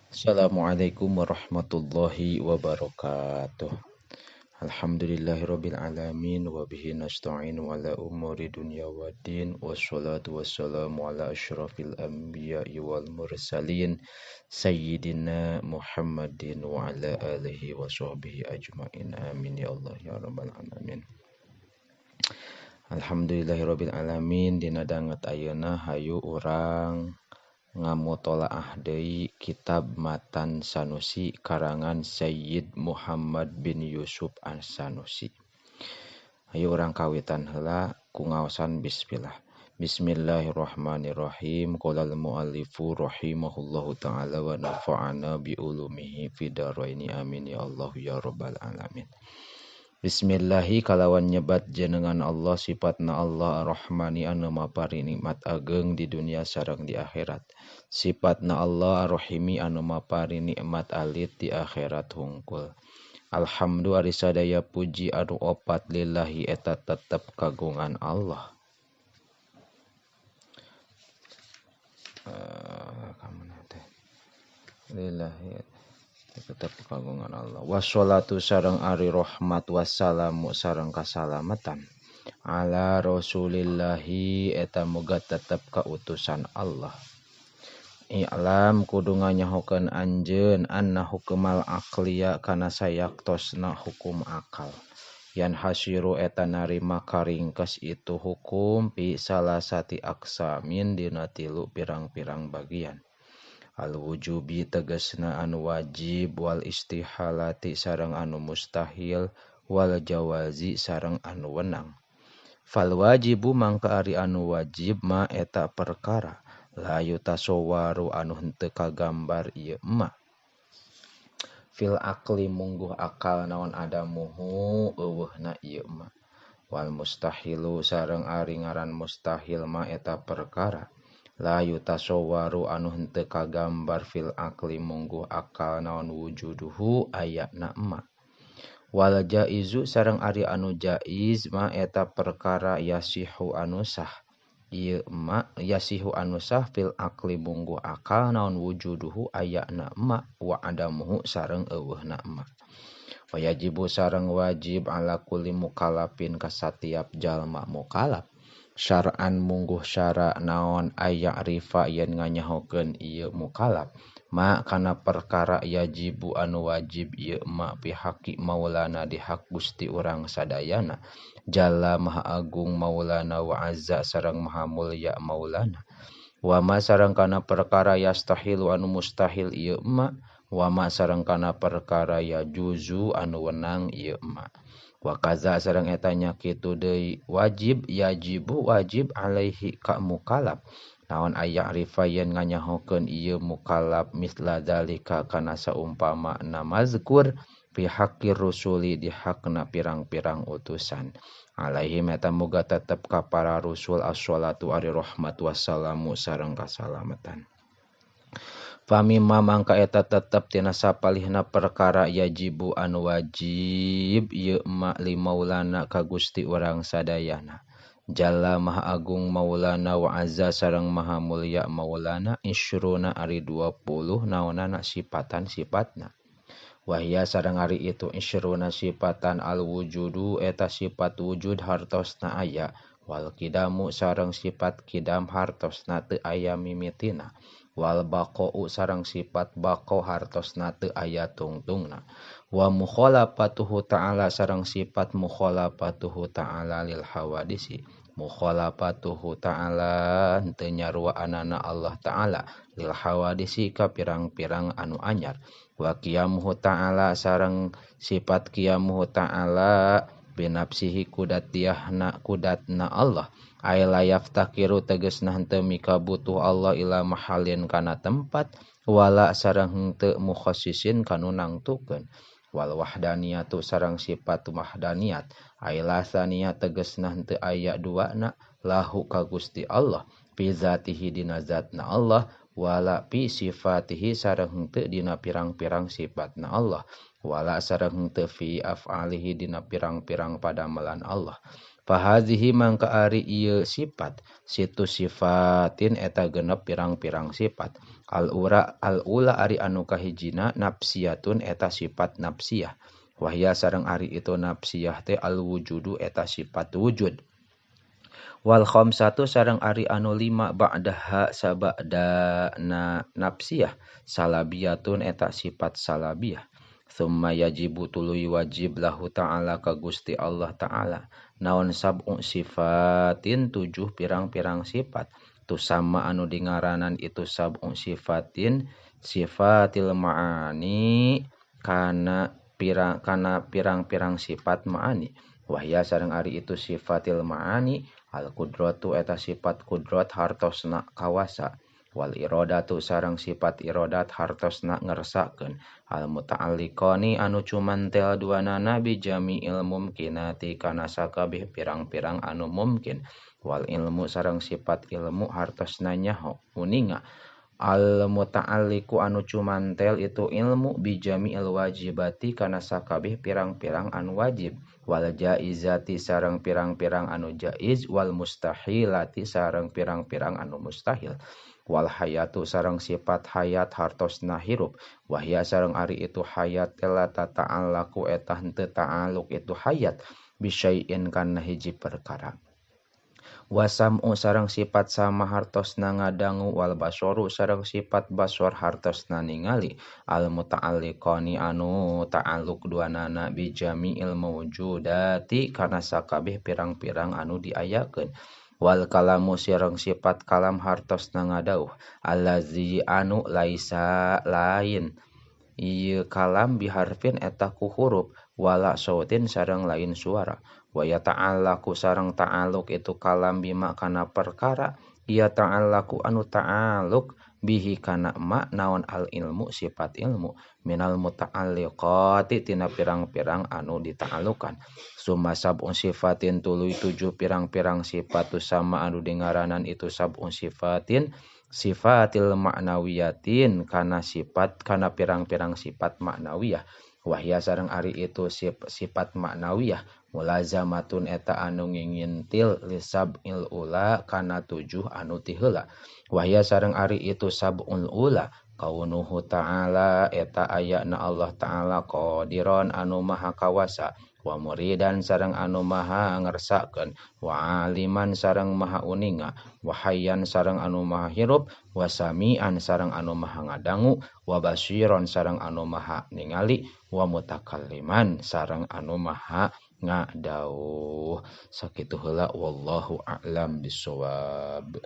Assalamualaikum warahmatullahi wabarakatuh. Alhamdulillahirabbil alamin wa bihi nasta'inu ala umuri dunya waddin wassalatu wassalamu ala asyrafil anbiya'i wal mursalin sayyidina Muhammadin wa ala alihi wa sahbihi ajmain amin ya Allah ya rabbal alamin. Alhamdulillahirabbil alamin dina danget ayeuna hayu urang ngamutolaah deui kitab Matan Sanusi karangan Sayyid Muhammad bin Yusuf As-Sanusi. Ayo urang kawitan heula ku ngaosan bismillah. Bismillahirrahmanirrahim. Qolal muallifu rahimahullahu taala wa nafa'ana bi ulumihi fid dharaini amin ya Allah ya rabbal alamin. Bismillahi kalawan nyebat jenengan Allah sifatna Allah ar-Rahmani anu mapari nikmat ageng di dunia sareng di akhirat. Sifatna Allah ar-Rahimi anu mapari nikmat alit di akhirat hungkul. Alhamdulillah ari sadaya puji anu opat lillahi eta tetep kagungan Allah. Lillahi tetap kagungan Allah. Wassalatu sareng ari rahmat wassalamu sareng kasalamatan ala rasulillahi eta muga tetep kautusan Allah. I'lam kudu nganyahokeun anjeun anna hukmal aqliya kana sayaktosna hukum akal. Yan hasiru eta narima karingkes itu hukum pi salasati aksamin dina tilu pirang-pirang bagian. Al-wujubi tegasna anu wajib wal istihalati sareng anu mustahil wal jawazi sareng anu wenang. Fal wajibu mangka ari anu wajib ma eta perkara la yutasawwaru anu henteu kagambar ieu ma. Fil aqli mungguh akal naon adamuhu eueuhna ieu ma. Wal mustahilu sareng ari ngaran mustahil ma eta perkara la yutasawwaru anu henteu kagambar fil aqli mungguh akal naon wujuduhu ayana ma. Wal jaizu sareng ari anu jaiz ma eta perkara yasihu anu sah. Ieu ma yasihu anu sah fil aqli mungguh akal naon wujuduhu ayana ma wa adamuhu sareng eueuhna ma. Wayajibu sareng wajib ala kulli mukallafin ka satiap jalma mukallaf. Syar'an mungguh syara naon aya rifa yen nganyahokeun ieu mukallaf ma kana perkara yajibu anu wajib ieu ma pihaqi maulana di hak Gusti urang sadayana jalla maha agung maulana wa azza sareng maha mulya maulana wa ma sareng kana perkara yastahilu anu mustahil ieu ma wa ma sareng kana perkara yajuzu anu wenang ieu ma. Wa kaza sareng eta nya kitu deui wajib yajibu wajib alaihi ka mukallaf naon aya rifa yen nganyahokeun ieu mukallaf misla dzalika kana saumpama na mazkur fi haqqir rusuli di hakna pirang-pirang utusan alaihi meta muga tetep ka para rasul as-shalatu ari rahmat wassalamu sareng kasalamatan. Famimma mangka eta tetep tina sapalihna perkara yajibu anu wajib ieu ma li maulana ka Gusti urang sadayana jalla maha agung maulana wa azza sareng maha mulya maulana isyruna ari 20 naonana sifatan sifatna. Wahia sareng ari itu isyruna sifatan al wujudu eta sifat wujud hartosna aya wal kidamu sareng sifat kidam hartosna teu aya mimitina. Wal baqa'u sareng sifat baqa hartosna teu aya tungtungna. Wa mukhalafatuhu ta'ala sareng sifat mukhalafatuhu ta'ala lil hawadisi. Mukhalafatuhu ta'ala henteu nyaruaanana Allah ta'ala lil hawadisi ka pirang-pirang anu anyar. Wa qiyamuhu ta'ala sareng sifat qiyamuhu ta'ala binafsihi kudatiyahna kudatna Allah. Ay la yaftakiru tegasna henteu mikabutuh Allah ila mahalin kana tempat wala sareng henteu mukhassisin kanu nangtukeun. Wal wahdaniyatu sareng sifat wahdaniyat ay la saniyat tegasna henteu aya duana lahu ka Gusti Allah fi zatihi dina zatna Allah wala fi sifatihi sareng henteu dina pirang-pirang sifatna Allah wala sareng henteu fi af'alihi dina pirang-pirang padamelan Allah. Fahadhihi mangka ari ieu sifat situ sifatin eta genep pirang-pirang sifat. Al ula ari anu kahijina nafsiyatun eta sifat nafsiyah. Wahya sareng ari itu nafsiyah teh al wujudu eta sifat wujud. Wal khamsatu sareng ari anu 5 ba'daha sabada nafsiyah salabiyatun eta sifat salabiyah. Summa yajibu tuluy wajib lahu ta'ala ka Gusti Allah ta'ala naon sab'u sifatin 7 pirang-pirang sifat tu sama anu dingaranan itu sab'u sifatin sifatil ma'ani kana pirang-pirang sifat ma'ani. Wahya sareng ari itu sifatil ma'ani al qudratu eta sifat qudrat hartosna kawasa. Wal irodatu sareng sifat irodat hartosna ngersakeun. Al muta'alliqani anu cumantel duanana bi jami'il mumkinati kana sakabeh pirang-pirang anu mungkin. Wal ilmu sareng sifat ilmu hartosna nyaho uninga. Al muta'alliqu anu cumantel itu ilmu bi jami'il wajibati kana sakabeh pirang-pirang anu wajib. Wal jaizati sareng pirang-pirang anu jaiz wal mustahilati sareng pirang-pirang anu mustahil. Wal hayatu sareng sifat hayat hartosna hirup. Wahya sareng ari itu hayat ela ta'alaku eta henteu ta'aluk itu hayat bisyai'in kana hiji perkara. Wasam'u sareng sifat sama hartosna ngadangu wal basoru sareng sifat basor hartosna ningali. Al muta'alliqani anu ta'aluk duanana bi jami'il mawjudati kana sakabeh pirang-pirang anu diayakeun. Wal kalamu sareng sifat kalam hartosna ngadauh allazi anu laisa lain ieu kalam biharfin eta ku huruf wala sautin sareng lain suara. Wa yata'allaku sareng ta'aluk itu kalam bima kana perkara ia ta'allaku anu ta'aluk bihi kana ma naon al ilmu sifat ilmu minal muta'alliqati tina pirang-pirang anu dita'alukan. Summa sab'un sifatin tuluy 7 pirang-pirang sifat tu sama anu dingaranan itu sab'un sifatin sifatil ma'nawiyatin kana sifat kana pirang-pirang sifat maknawiyah. Wahya sareng ari itu sifat maknawiyah mulazamatun eta anu ngingintil lisab'il ula kana 7 anu ti heula. Wahya sareng ari itu sab'ul ula kaunuhu ta'ala eta ayana Allah ta'ala qadiron anu maha kawasa wa muridan sareng anu maha ngersakeun wa aliman sareng maha uninga wa hayyan sareng anu maha hirup wa samian sareng anu maha ngadangu wa basiron sareng anu maha ningali wa mutakalliman sareng anu maha ngadauh. Sakitu heula wallahu a'lam bissawab.